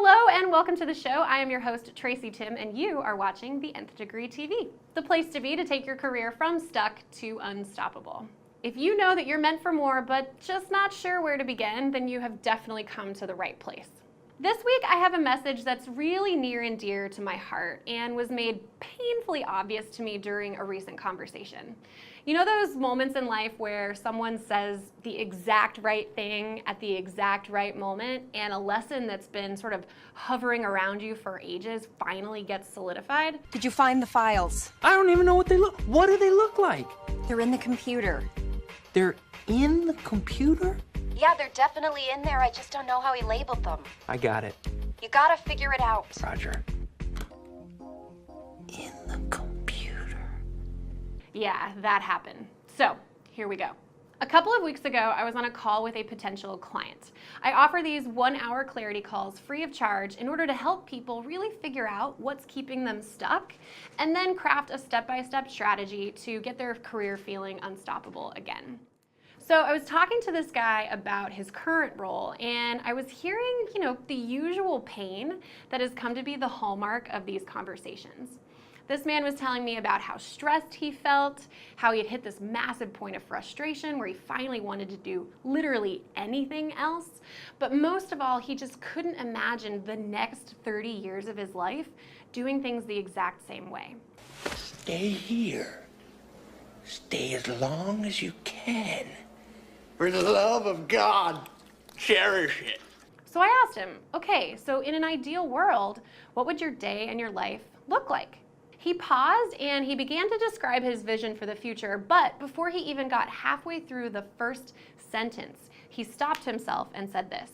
Hello and welcome to the show. I am your host, Tracy Timm, and you are watching The Nth Degree TV, the place to be to take your career from stuck to unstoppable. If you know that you're meant for more, but just not sure where to begin, then you have definitely come to the right place. This week, I have a message that's really near and dear to my heart and was made painfully obvious to me during a recent conversation. You know those moments in life where someone says the exact right thing at the exact right moment and a lesson that's been sort of hovering around you for ages finally gets solidified? Did you find the files? I don't even know what they look. What do they look like? They're in the computer. They're in the computer? Yeah, they're definitely in there. I just don't know how he labeled them. I got it. You gotta figure it out. Roger. In the computer. Yeah, that happened. So, here we go. A couple of weeks ago, I was on a call with a potential client. I offer these 1-hour clarity calls free of charge in order to help people really figure out what's keeping them stuck and then craft a step-by-step strategy to get their career feeling unstoppable again. So I was talking to this guy about his current role, and I was hearing, the usual pain that has come to be the hallmark of these conversations. This man was telling me about how stressed he felt, how he had hit this massive point of frustration where he finally wanted to do literally anything else. But most of all, he just couldn't imagine the next 30 years of his life doing things the exact same way. Stay here. Stay as long as you can. For the love of God, cherish it. So I asked him, okay, so in an ideal world, what would your day and your life look like? He paused and he began to describe his vision for the future, but before he even got halfway through the first sentence, he stopped himself and said this.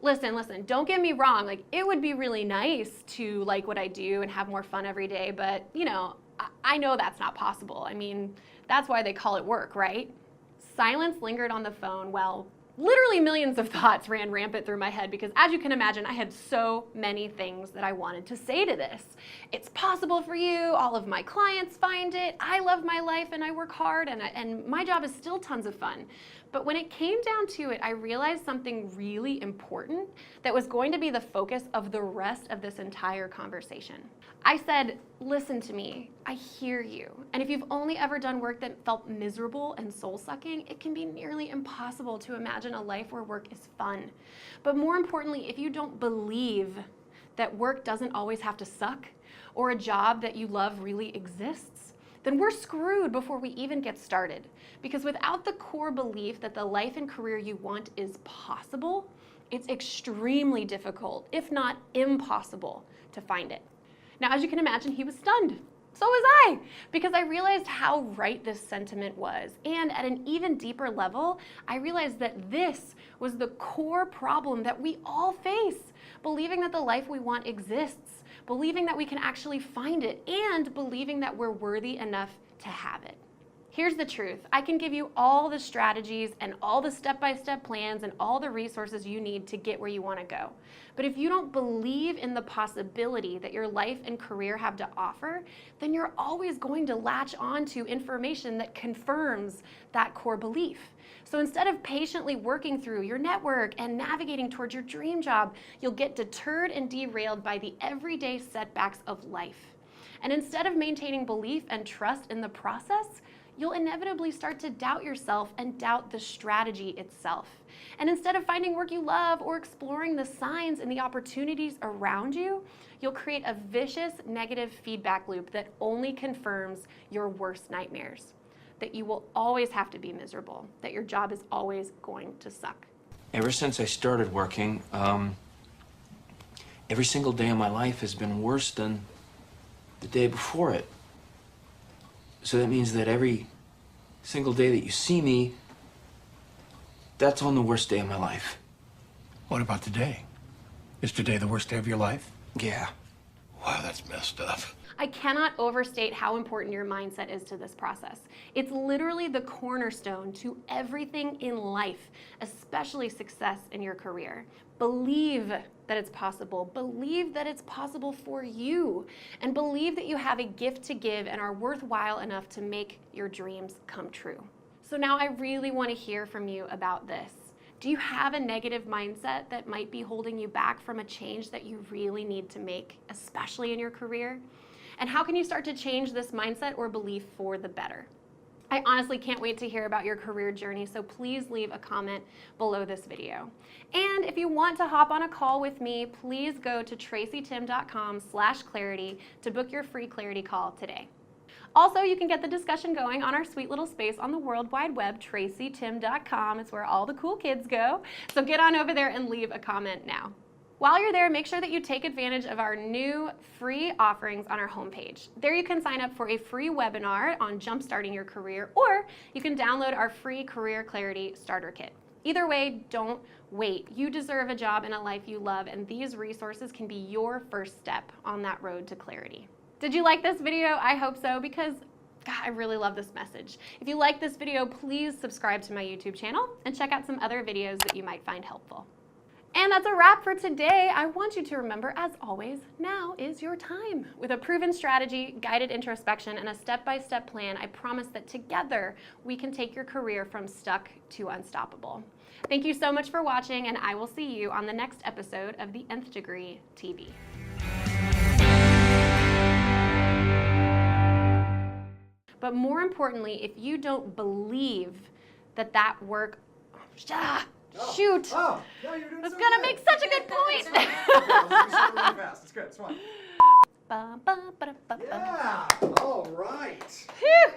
Listen, don't get me wrong, it would be really nice to like what I do and have more fun every day, but I know that's not possible. I mean, that's why they call it work, right? Silence lingered on the phone while literally millions of thoughts ran rampant through my head because, as you can imagine, I had so many things that I wanted to say to this. It's possible for you. All of my clients find it. I love my life and I work hard and my job is still tons of fun. But when it came down to it, I realized something really important that was going to be the focus of the rest of this entire conversation. I said, listen to me, I hear you. And if you've only ever done work that felt miserable and soul-sucking, it can be nearly impossible to imagine a life where work is fun. But more importantly, if you don't believe that work doesn't always have to suck, or a job that you love really exists, then we're screwed before we even get started. Because without the core belief that the life and career you want is possible, it's extremely difficult, if not impossible, to find it. Now, as you can imagine, he was stunned. So was I, because I realized how right this sentiment was. And at an even deeper level, I realized that this was the core problem that we all face, believing that the life we want exists, believing that we can actually find it, and believing that we're worthy enough to have it. Here's the truth. I can give you all the strategies and all the step-by-step plans and all the resources you need to get where you want to go. But if you don't believe in the possibility that your life and career have to offer, then you're always going to latch on to information that confirms that core belief. So instead of patiently working through your network and navigating towards your dream job, you'll get deterred and derailed by the everyday setbacks of life. And instead of maintaining belief and trust in the process, you'll inevitably start to doubt yourself and doubt the strategy itself. And instead of finding work you love or exploring the signs and the opportunities around you, you'll create a vicious negative feedback loop that only confirms your worst nightmares. That you will always have to be miserable, that your job is always going to suck. Ever since I started working, every single day of my life has been worse than the day before it. So that means that every single day that you see me, that's on the worst day of my life. What about today? Is today the worst day of your life? Yeah. Wow, that's messed up. I cannot overstate how important your mindset is to this process. It's literally the cornerstone to everything in life, especially success in your career. Believe that it's possible. Believe that it's possible for you. And believe that you have a gift to give and are worthwhile enough to make your dreams come true. So now I really want to hear from you about this. Do you have a negative mindset that might be holding you back from a change that you really need to make, especially in your career? And how can you start to change this mindset or belief for the better? I honestly can't wait to hear about your career journey, so please leave a comment below this video. And if you want to hop on a call with me, please go to tracytimm.com/clarity to book your free clarity call today. Also, you can get the discussion going on our sweet little space on the World Wide Web, tracytimm.com. It's where all the cool kids go. So get on over there and leave a comment now. While you're there, make sure that you take advantage of our new free offerings on our homepage. There you can sign up for a free webinar on jumpstarting your career, or you can download our free Career Clarity Starter Kit. Either way, don't wait. You deserve a job and a life you love, and these resources can be your first step on that road to clarity. Did you like this video? I hope so, because God, I really love this message. If you like this video, please subscribe to my YouTube channel and check out some other videos that you might find helpful. And that's a wrap for today. I want you to remember, as always, now is your time. With a proven strategy, guided introspection, and a step-by-step plan, I promise that together we can take your career from stuck to unstoppable. Thank you so much for watching, and I will see you on the next episode of The Nth Degree TV. But more importantly, if you don't believe that that work, shoot! Oh, no, you're doing I was so gonna good. make such a good point. Okay, let's do something really fast. It's good. It's fun. Ba, ba, ba, da, ba, ba. Yeah. All right. Phew.